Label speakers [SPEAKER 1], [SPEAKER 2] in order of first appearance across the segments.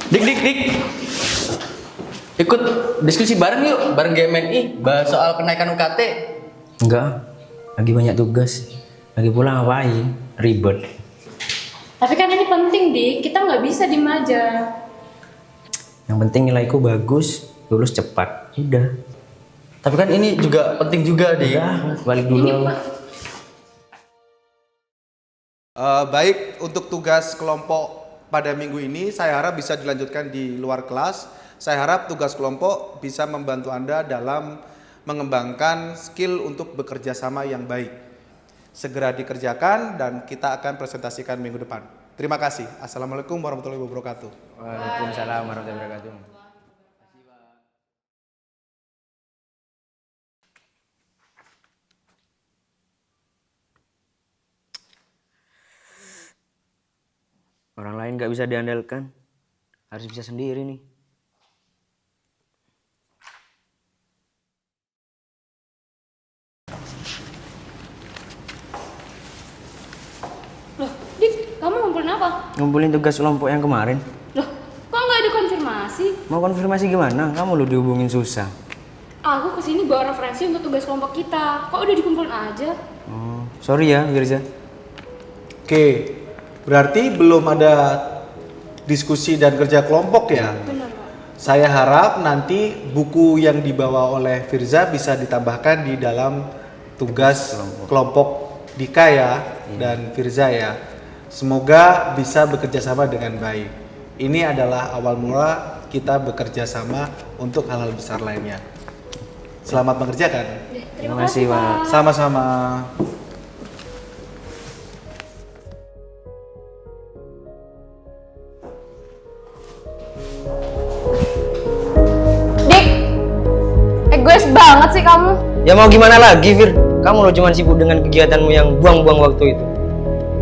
[SPEAKER 1] Dik, dik, dik. Ikut diskusi bareng yuk, bareng GMNI, bahas soal kenaikan UKT.
[SPEAKER 2] Enggak, lagi banyak tugas. Lagi pula ngapain? Ribet.
[SPEAKER 3] Tapi kan ini penting, Dik. Kita nggak bisa diem aja.
[SPEAKER 2] Yang penting nilaiku bagus, lulus cepat. Udah.
[SPEAKER 1] Tapi kan ini juga penting juga, Dik.
[SPEAKER 2] Udah, balik dulu.
[SPEAKER 4] Baik, untuk tugas kelompok pada minggu ini saya harap bisa dilanjutkan di luar kelas. Saya harap tugas kelompok bisa membantu Anda dalam mengembangkan skill untuk bekerja sama yang baik. Segera dikerjakan dan kita akan presentasikan minggu depan. Terima kasih. Assalamualaikum warahmatullahi wabarakatuh.
[SPEAKER 2] Waalaikumsalam warahmatullahi wabarakatuh. Orang lain nggak bisa diandalkan, harus bisa sendiri nih.
[SPEAKER 3] Loh, Dik, kamu ngumpulin apa?
[SPEAKER 2] Ngumpulin tugas kelompok yang kemarin.
[SPEAKER 3] Loh, kok nggak ada konfirmasi?
[SPEAKER 2] Mau konfirmasi gimana? Kamu lo dihubungin susah.
[SPEAKER 3] Aku kesini bawa referensi untuk tugas kelompok kita. Kok udah dikumpulin aja?
[SPEAKER 2] Oh, sorry ya, Firza.
[SPEAKER 4] Oke, berarti belum ada diskusi dan kerja kelompok ya?
[SPEAKER 3] Benar, Pak.
[SPEAKER 4] Saya harap nanti buku yang dibawa oleh Firza bisa ditambahkan di dalam tugas kelompok Dika ya dan Firza ya. Semoga bisa bekerja sama dengan baik. Ini adalah awal mula kita bekerja sama untuk hal-hal besar lainnya. Selamat mengerjakan.
[SPEAKER 3] Terima
[SPEAKER 2] kasih,
[SPEAKER 3] kasih,
[SPEAKER 2] Pak.
[SPEAKER 3] Pak.
[SPEAKER 4] Sama-sama.
[SPEAKER 3] Dik, egois banget sih kamu.
[SPEAKER 2] Ya mau gimana lagi, Fir? Kamu lo cuma sibuk dengan kegiatanmu yang buang-buang waktu itu.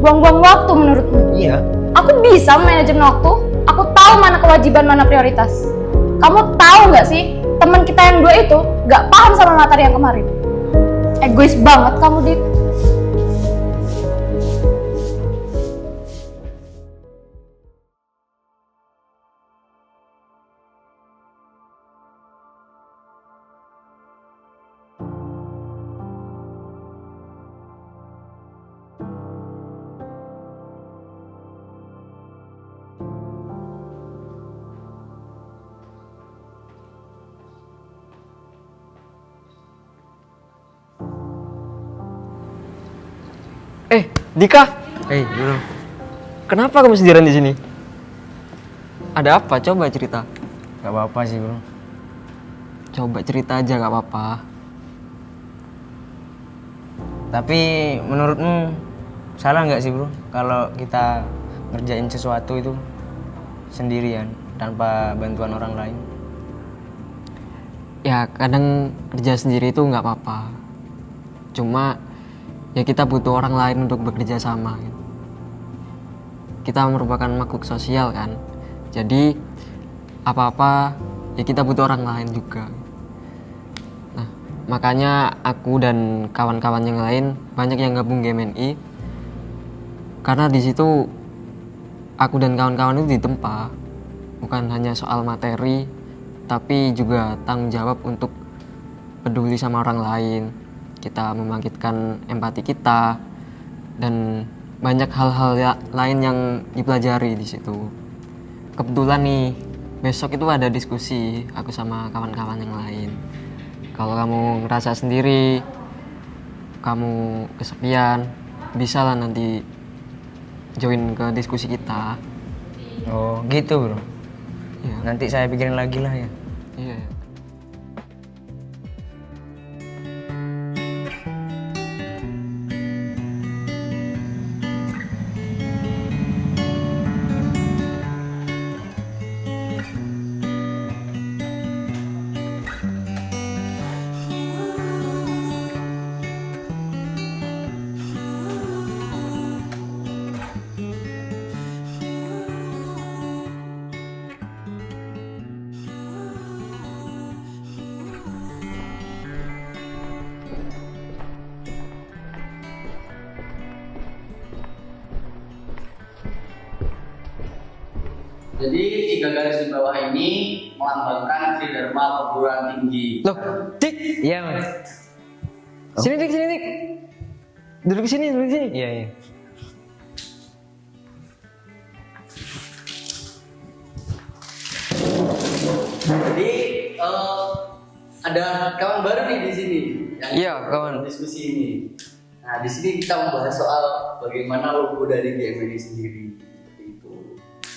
[SPEAKER 3] Buang-buang waktu menurutmu.
[SPEAKER 2] Iya.
[SPEAKER 3] Aku bisa manajemen waktu. Aku tahu mana kewajiban, mana prioritas. Kamu tahu nggak sih, teman kita yang dua itu nggak paham sama materi yang kemarin. Egois banget kamu, Dik.
[SPEAKER 5] Dika. Bro. Kenapa kamu sendirian di sini? Ada apa? Coba cerita.
[SPEAKER 2] Gak apa-apa sih, bro.
[SPEAKER 5] Coba cerita aja, gak apa-apa.
[SPEAKER 2] Tapi menurutmu salah nggak sih, bro, kalau kita ngerjain sesuatu itu sendirian tanpa bantuan orang lain?
[SPEAKER 5] Ya kadang kerja sendiri itu nggak apa-apa. Cuma ya kita butuh orang lain untuk bekerja sama. Kita merupakan makhluk sosial kan. Jadi apa-apa ya kita butuh orang lain juga. Nah, makanya aku dan kawan-kawan yang lain banyak yang gabung GMNI. Karena di situ aku dan kawan-kawan itu ditempa. Bukan hanya soal materi, tapi juga tanggung jawab untuk peduli sama orang lain. Kita membangkitkan empati kita dan banyak hal-hal lain yang dipelajari di situ. Kebetulan nih besok itu ada diskusi aku sama kawan-kawan yang lain. Kalau kamu ngerasa sendiri, kamu kesepian, bisa lah nanti join ke diskusi kita.
[SPEAKER 2] Oh gitu, bro.
[SPEAKER 5] Ya.
[SPEAKER 2] Nanti saya pikirin lagi lah ya.
[SPEAKER 5] Iya.
[SPEAKER 1] Jadi 3 garis di bawah ini melambangkan tridharma perguruan tinggi.
[SPEAKER 2] Loh, Dik. Iya, Mas. Sini, Dik, sini, Dik. Duduk sini, duduk sini. Iya, iya.
[SPEAKER 1] Jadi ada kawan baru nih di sini yang
[SPEAKER 2] Iya, kawan.
[SPEAKER 1] diskusi ini. Nah, di sini kita membahas soal bagaimana logo dari GMNI sendiri. Seperti itu.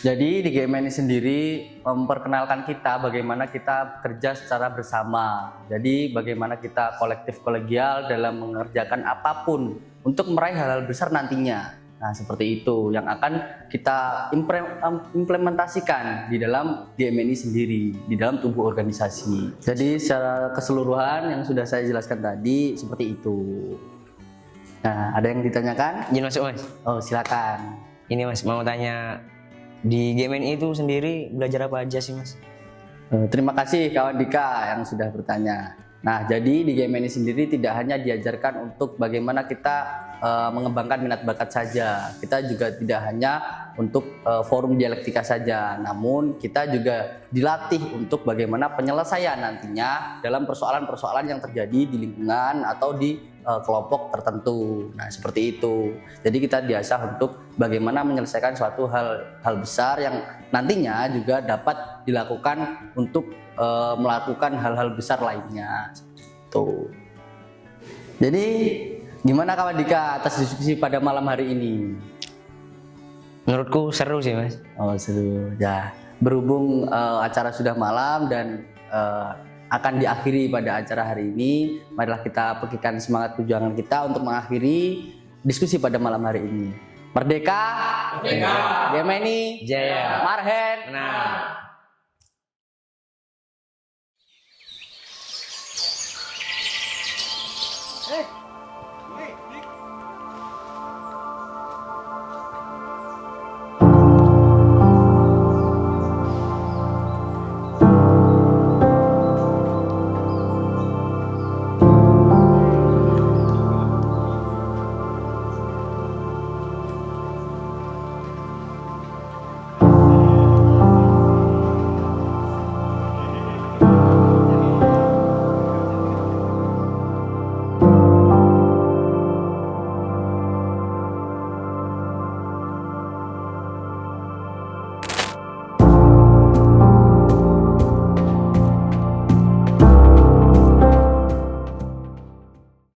[SPEAKER 1] Jadi di GMNI sendiri memperkenalkan kita bagaimana kita bekerja secara bersama. Jadi bagaimana kita kolektif kolegial dalam mengerjakan apapun untuk meraih hal-hal besar nantinya. Nah, seperti itu yang akan kita implementasikan di dalam GMNI sendiri, di dalam tubuh organisasi. Jadi secara keseluruhan yang sudah saya jelaskan tadi seperti itu. Nah, ada yang ditanyakan?
[SPEAKER 2] Izin masuk, Mas.
[SPEAKER 1] Oh, silakan.
[SPEAKER 2] Ini, Mas, mau tanya di GMNI itu sendiri belajar apa aja sih, Mas?
[SPEAKER 1] Terima kasih kawan Dika yang sudah bertanya. Nah, jadi di GMNI sendiri tidak hanya diajarkan untuk bagaimana kita mengembangkan minat bakat saja. Kita juga tidak hanya untuk forum dialektika saja, namun kita juga dilatih untuk bagaimana penyelesaian nantinya dalam persoalan-persoalan yang terjadi di lingkungan atau di kelompok tertentu. Nah, seperti itu. Jadi kita diasah untuk bagaimana menyelesaikan suatu hal besar yang nantinya juga dapat dilakukan untuk melakukan hal-hal besar lainnya. Tuh. Jadi gimana kawan Dika atas diskusi pada malam hari ini?
[SPEAKER 2] Menurutku seru sih, Mas.
[SPEAKER 1] Oh, seru. Ya, berhubung acara sudah malam dan akan diakhiri pada acara hari ini, marilah kita pegikan semangat perjuangan kita untuk mengakhiri diskusi pada malam hari ini. Merdeka, Merdeka. GMNI,
[SPEAKER 2] Jaya.
[SPEAKER 1] Marhen,
[SPEAKER 2] Nah.